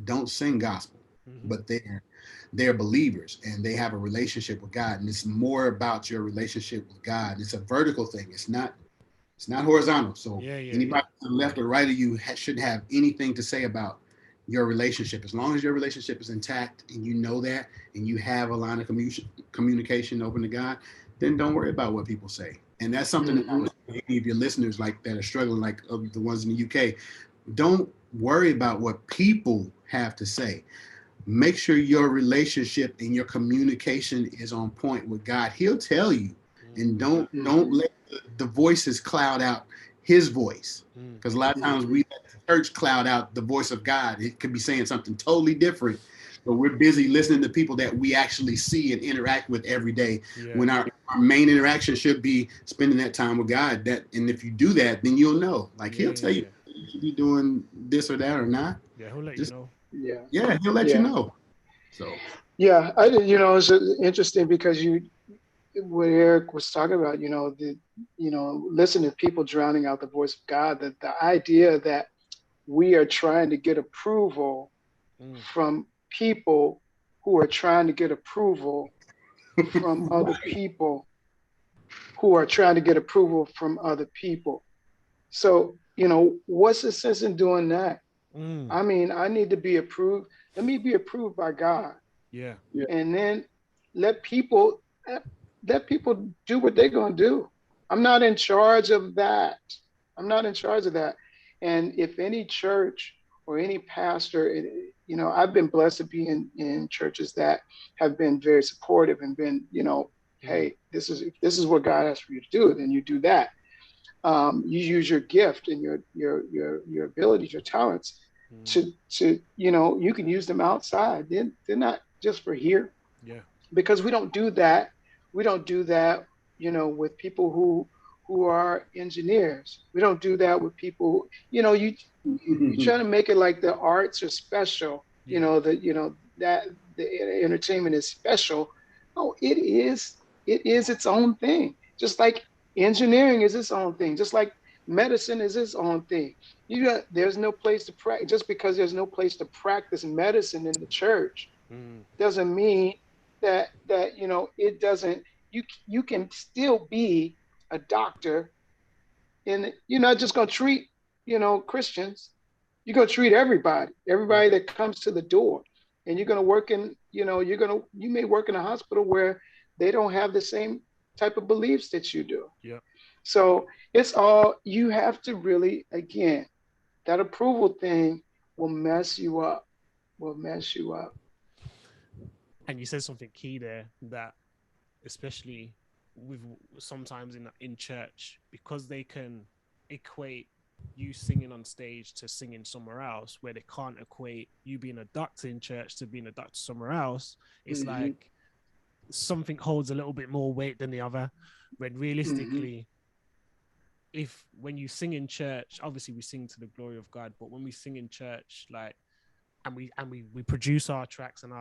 don't sing gospel, but they're believers and they have a relationship with God. And it's more about your relationship with God. It's a vertical thing. It's not horizontal. So anybody to the left or right of you shouldn't have anything to say about your relationship. As long as your relationship is intact and you know that and you have a line of communication open to God, then don't worry about what people say." And that's something that I was any of your listeners like that are struggling, like the ones in the UK, don't worry about what people have to say. Make sure your relationship and your communication is on point with God. He'll tell you, and don't let the voices cloud out his voice, because a lot of times we let the church cloud out the voice of God. It could be saying something totally different, but we're busy listening to people that we actually see and interact with every day, when our main interaction should be spending that time with God. And if you do that, then you'll know. Like he'll tell you you should be doing this or that or not. Yeah, he'll let you know. Yeah, he'll let you know. So it's interesting because what Eric was talking about, listen to people drowning out the voice of God, that the idea that we are trying to get approval from people who are trying to get approval from other people who are trying to get approval from other people. So, what's the sense in doing that? I mean, I need to be approved. Let me be approved by God. Yeah. And then let people do what they're going to do. I'm not in charge of that. And if any church or any pastor, I've been blessed to be in churches that have been very supportive and been, hey, this is what God has for you to do, then you do that. You use your gift and your abilities, your talents to you can use them outside. They're not just for here. Yeah. Because we don't do that. We don't do that, with people who are engineers. We don't do that with people, you try to make it like the arts are special, that the entertainment is special. No, it is its own thing. Just like engineering is its own thing. Just like medicine is its own thing. There's no place to practice. Just because there's no place to practice medicine in the church doesn't mean that it doesn't. You can still be a doctor And you're not just going to treat, Christians. You're going to treat everybody that comes to the door. And you're going to work in, you may work in a hospital where they don't have the same type of beliefs that you do. Yeah. So you have to really, again, that approval thing will mess you up, And you said something key there, that especially with sometimes in church, because they can equate you singing on stage to singing somewhere else, where they can't equate you being a doctor in church to being a doctor somewhere else. It's like something holds a little bit more weight than the other, when realistically, if when you sing in church, obviously we sing to the glory of God, but when we sing in church, like, and we produce our tracks and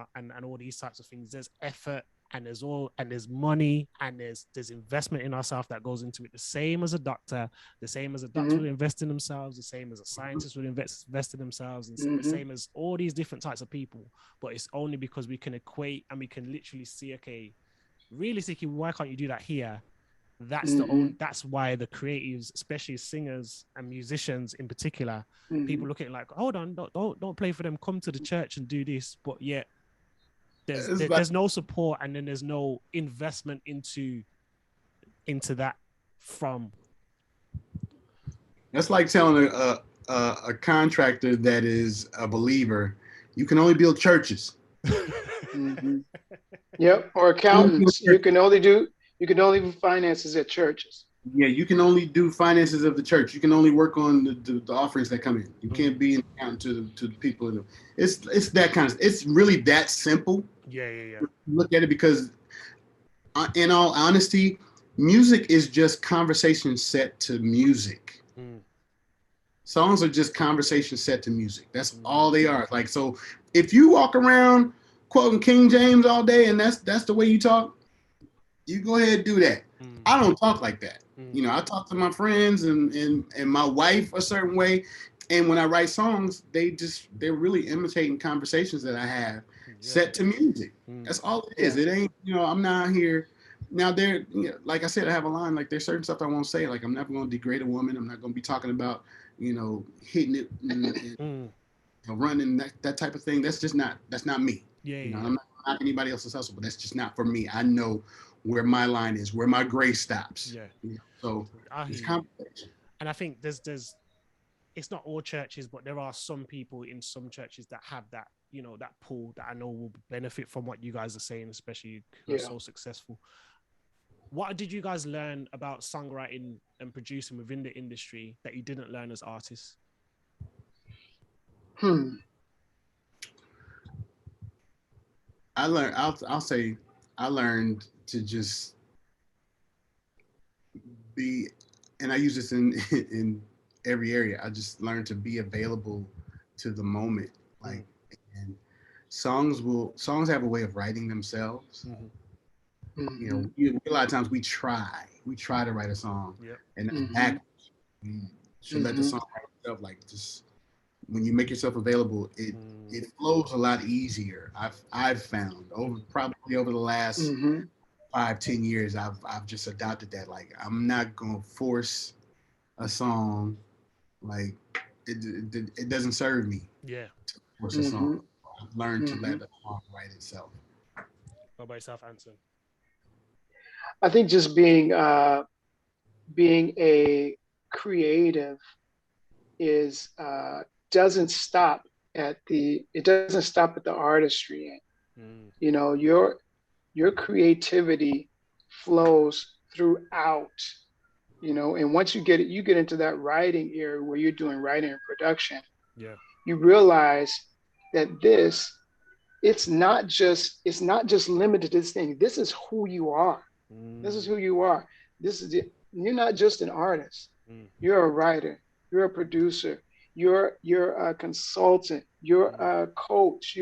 all these types of things, there's effort, and there's money, and there's investment in ourselves that goes into it, the same as a doctor would invest in themselves, the same as a scientist would invest in themselves, and the same as all these different types of people. But it's only because we can equate and we can literally see, okay, realistically, why can't you do that here? That's why the creatives, especially singers and musicians in particular, people look at it like, hold on, don't play for them, come to the church and do this. But yet there's no support, and then there's no investment into that from. That's like telling a contractor that is a believer, you can only build churches. Yep. Or accountants, you can only do finances at churches. Yeah, you can only do finances of the church. You can only work on the offerings that come in. You can't be an accountant to the people. It's that kind of. It's really that simple. Yeah. Look at it, because, in all honesty, music is just conversation set to music. Songs are just conversation set to music. That's all they are. Like, so if you walk around quoting King James all day and that's the way you talk, you go ahead and do that. I don't talk like that. I talk to my friends and my wife a certain way. And when I write songs, they're really imitating conversations that I have set to music. That's all it is. It ain't, I'm not here. Now like I said, I have a line, like, there's certain stuff I won't say. Like, I'm never going to degrade a woman. I'm not going to be talking about, hitting it and running, that type of thing. That's not me. I'm not knocking anybody else's hustle, but that's just not for me. I know where my line is, where my grace stops. So it's conversation. And I think there's it's not all churches, but there are some people in some churches that have that, that pull that I know will benefit from what you guys are saying, especially who are so successful. What did you guys learn about songwriting and producing within the industry that you didn't learn as artists? I'll say I learned to just be, and I use this in every area. I just learned to be available to the moment. Like, and songs have a way of writing themselves. A lot of times we try to write a song, and that's backwards. You should let the song write itself. Like, just when you make yourself available, it flows a lot easier. I've found probably over the last 5-10 years, I've just adopted that. Like, I'm not gonna force a song. Like, it doesn't serve me. To force a song. I've learned to let the song write itself. What about yourself, Anson? I think just being a creative doesn't stop at the artistry end. Your creativity flows throughout. And once you get into that writing area where you're doing writing and production, you realize that it's not just limited to this thing. This is who you are. This is who you are. You're not just an artist. You're a writer. You're a producer. You're a consultant. You're a coach.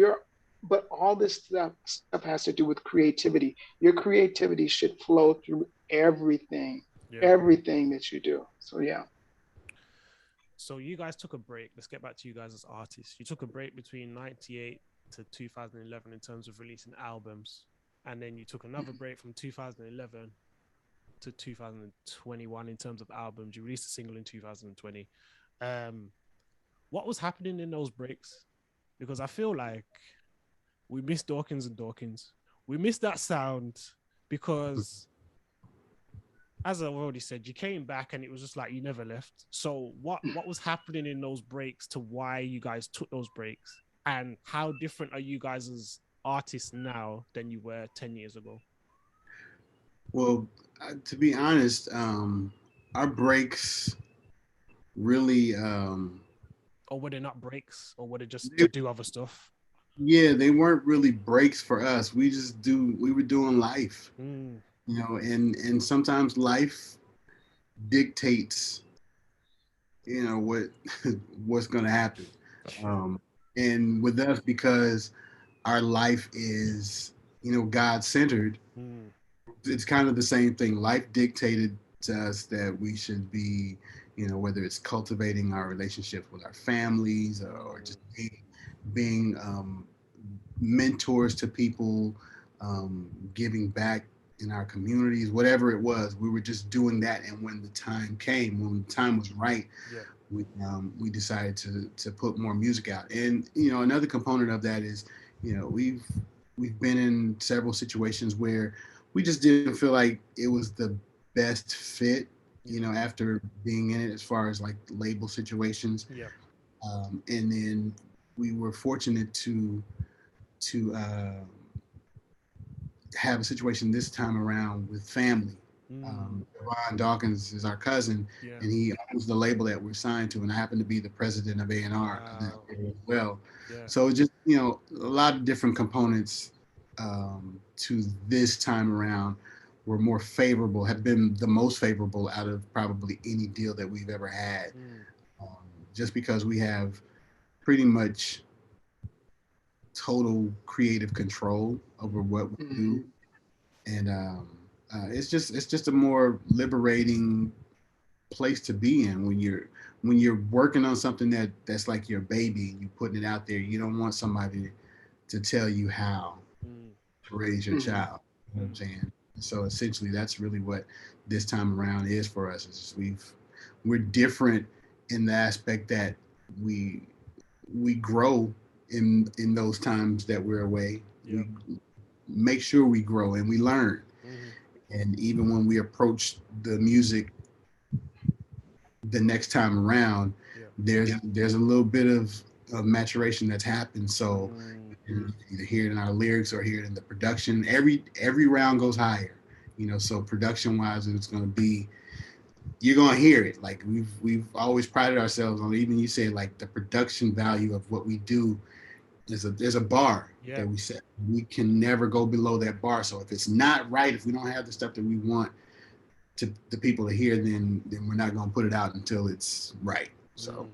But all this stuff has to do with creativity. Your creativity should flow through everything that you do. So So you guys took a break. Let's get back to you guys as artists. You took a break between 98 to 2011 in terms of releasing albums. And then you took another break from 2011 to 2021 in terms of albums. You released a single in 2020. What was happening in those breaks? Because I feel like we missed Dawkins and Dawkins. We missed that sound because, as I've already said, you came back and it was just like you never left. So what was happening in those breaks to why you guys took those breaks? And how different are you guys as artists now than you were 10 years ago? Well, to be honest, our breaks really... or were they not breaks? Or were they just to do other stuff? Yeah, they weren't really breaks for us. We were doing life. You know, and sometimes life dictates, you know, what's going to happen. And with us, because our life is, you know, God-centered, it's kind of the same thing. Life dictated to us that we should be, you know, whether it's cultivating our relationship with our families or just being mentors to people, giving back in our communities, whatever it was, we were just doing that. And when the time came, when the time was right, we decided to put more music out. And, you know, another component of that is, you know, we've been in several situations where we just didn't feel like it was the best fit, you know, after being in it, as far as like label situations. And then we were fortunate to have a situation this time around with family. Ron Dawkins is our cousin, and he owns the label that we're signed to, and I happen to be the president of A&R as well. So just, you know, a lot of different components to this time around were more favorable, have been the most favorable out of probably any deal that we've ever had. Just because we have pretty much total creative control over what we do, and it's just a more liberating place to be in when you're working on something that's like your baby and you putting it out there. You don't want somebody to tell you how to raise your child. You know what I'm saying? So essentially, that's really what this time around is for us. Is we're different in the aspect that we grow in those times that we're away. We make sure we grow and we learn. And even when we approach the music the next time around, there's a little bit of maturation that's happened. So you either hear it in our lyrics or hear it in the production. Every round goes higher, you know. So production wise, it's going to be, you're going to hear it. Like we've always prided ourselves on, even you say like the production value of what we do. There's a bar that we set. We can never go below that bar. So if it's not right, if we don't have the stuff that we want to the people to hear, then we're not going to put it out until it's right. So,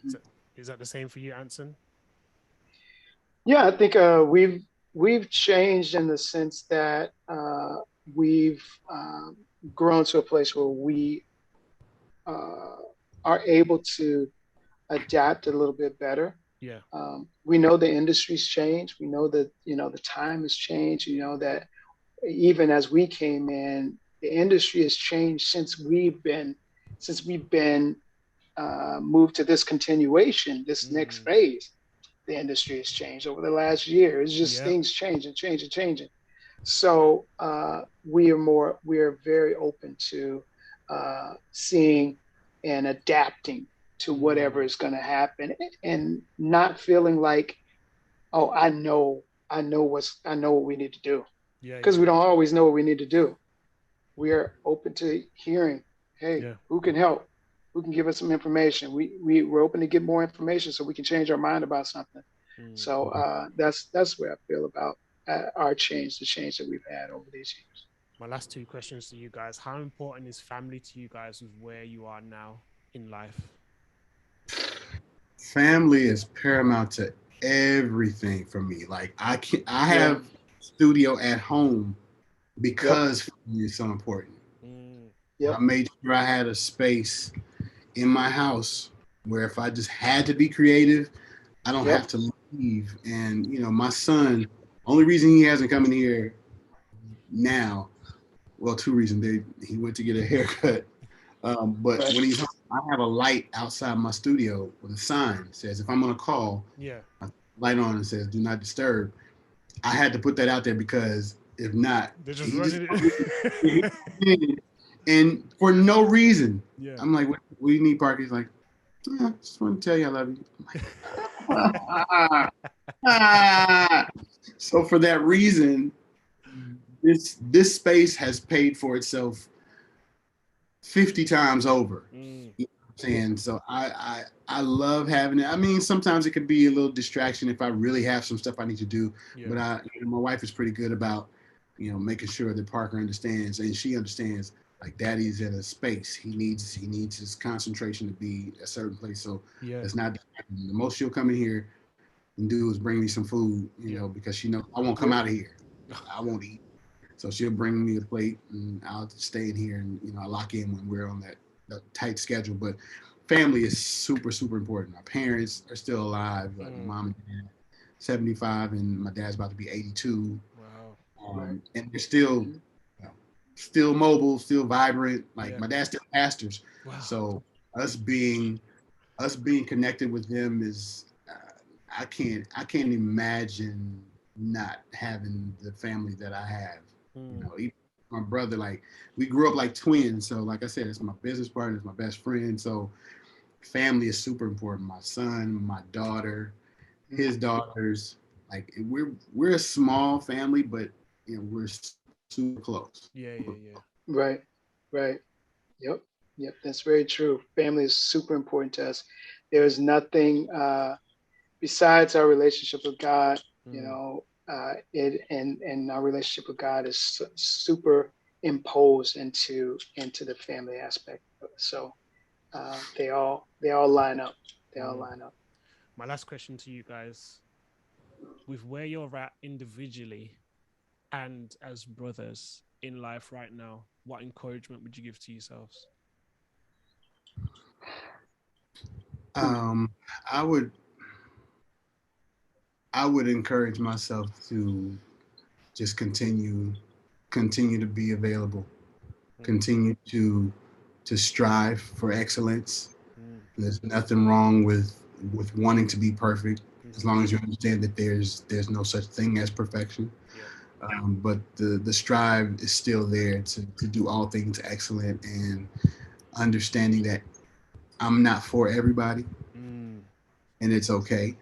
So is that the same for you, Anson? Yeah, I think we've changed in the sense that we've grown to a place where we are able to adapt a little bit better. We know the industry's changed. We know that, you know, the time has changed. You know that even as we came in, the industry has changed since we've been moved to this continuation, this next phase. The industry has changed over the last year. It's just things changing. So we are very open to seeing and adapting to whatever is going to happen, and not feeling like, oh, I know what we need to do, because we don't always know what we need to do. We are open to hearing, hey, who can help? Who can give us some information? We're open to get more information so we can change our mind about something. So that's where I feel about our change, the change that we've had over these years. My last two questions to you guys: how important is family to you guys with where you are now in life? Family is paramount to everything for me. Like I have studio at home because family is so important. I made sure I had a space in my house where if I just had to be creative, I don't have to leave. And, you know, my son, only reason he hasn't come in here now well, two reasons. He went to get a haircut. But when he's home, I have a light outside my studio with a sign that says, if I'm on a call, a light on and says, do not disturb. I had to put that out there because if not, they're just running it. And for no reason. Yeah. I'm like, what do you need, Parker? He's like, I just want to tell you I love you. I'm like, So for that reason, this space has paid for itself 50 times over. You know what I'm saying? So I love having it. I mean, sometimes it could be a little distraction if I really have some stuff I need to do. Yeah. But my wife is pretty good about, making sure that Parker understands, and she understands, like, Daddy's in a space. He needs his concentration to be a certain place. So it's not the most she'll come in here and do is bring me some food, because she knows I won't come out of here. I won't eat. So she'll bring me a plate and I'll stay in here and, I lock in when we're on that tight schedule. But family is super, super important. My parents are still alive, like my mom and dad, 75, and my dad's about to be 82. Wow. And they're still mobile, still vibrant. Like my dad still pastors. Wow. So us being connected with them is, I can't imagine not having the family that I have. Even my brother, like, we grew up like twins. So like I said, it's my business partner, it's my best friend. So family is super important. My son, my daughter, his daughters, like, we're a small family, but we're super close. Yeah. Right. Yep. That's very true. Family is super important to us. There is nothing besides our relationship with God, and our relationship with God is super imposed into the family aspect. So they all line up. My last question to you guys: with where you're at individually and as brothers in life right now, what encouragement would you give to yourselves? I would encourage myself to just continue to be available, continue to strive for excellence. There's nothing wrong with wanting to be perfect, as long as you understand that there's no such thing as perfection. But the strive is still there to do all things excellent, and understanding that I'm not for everybody, and it's okay.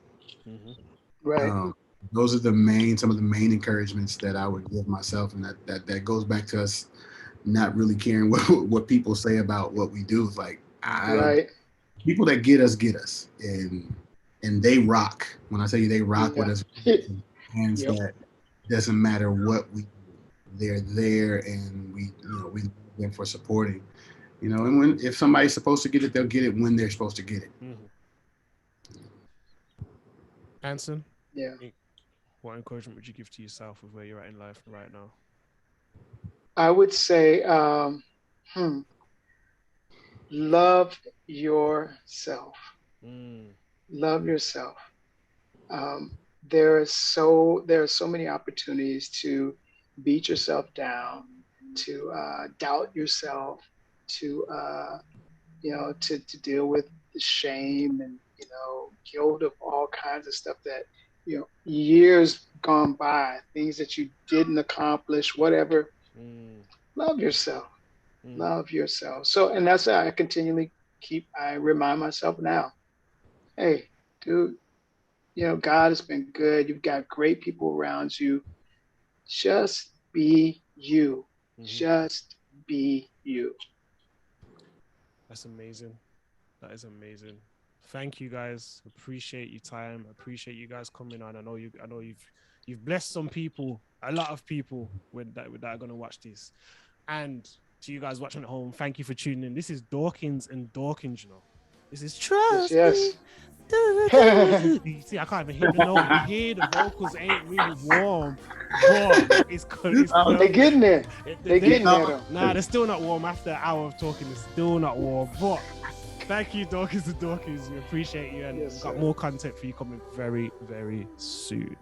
Right. Those are some of the main encouragements that I would give myself, and that goes back to us not really caring what people say about what we do. It's like, people that get us, and they rock. When I tell you they rock with us, hands that doesn't matter what we do, they're there, and we love them for supporting. And if somebody's supposed to get it, they'll get it when they're supposed to get it. Anson? Yeah. What encouragement would you give to yourself with where you're at in life right now? I would say, love yourself. Love yourself. There are so many opportunities to beat yourself down, to doubt yourself, to deal with the shame and guilt of all kinds of stuff that years gone by, things that you didn't accomplish, whatever. Love yourself. Love yourself. So, and that's how I continually I remind myself now, hey, dude, God has been good. You've got great people around you. Just be you. Just be you. That's amazing. That is amazing. Thank you guys. Appreciate your time. Appreciate you guys coming on. I know you've blessed some people, a lot of people that are gonna watch this. And to you guys watching at home, thank you for tuning in. This is Dawkins and Dawkins, This is Trust Yes. You see, I can't even hit the note. You hear the vocals ain't really warm, but it's they're getting there. They're getting there though. Nah, they're still not warm after an hour of talking. They're still not warm, but thank you, Dawkins and Dawkins. We appreciate you, and we've got more content for you coming very, very soon.